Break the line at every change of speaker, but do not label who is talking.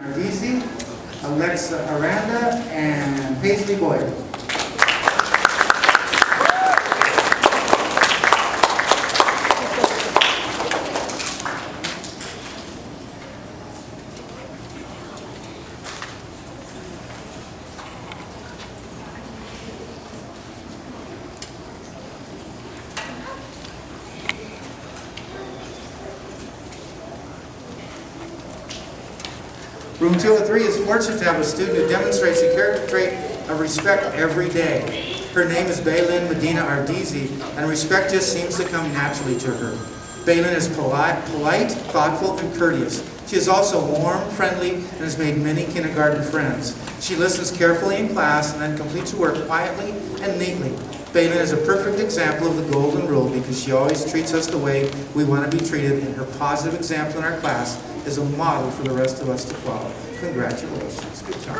Ardisi, Alexa Aranda, and Paisley Boyer. Room 203 is fortunate to have a student who demonstrates the character trait of respect every day. Her name is Belen Ardisi, and respect just seems to come naturally to her. Belen is polite, thoughtful, and courteous. She is also warm, friendly, and has made many kindergarten friends. She listens carefully in class and then completes her work quietly and neatly. Belen is a perfect example of the golden rule because she always treats us the way we want to be treated, and her positive example in our class is a model for the rest of us to follow. Congratulations. Good job.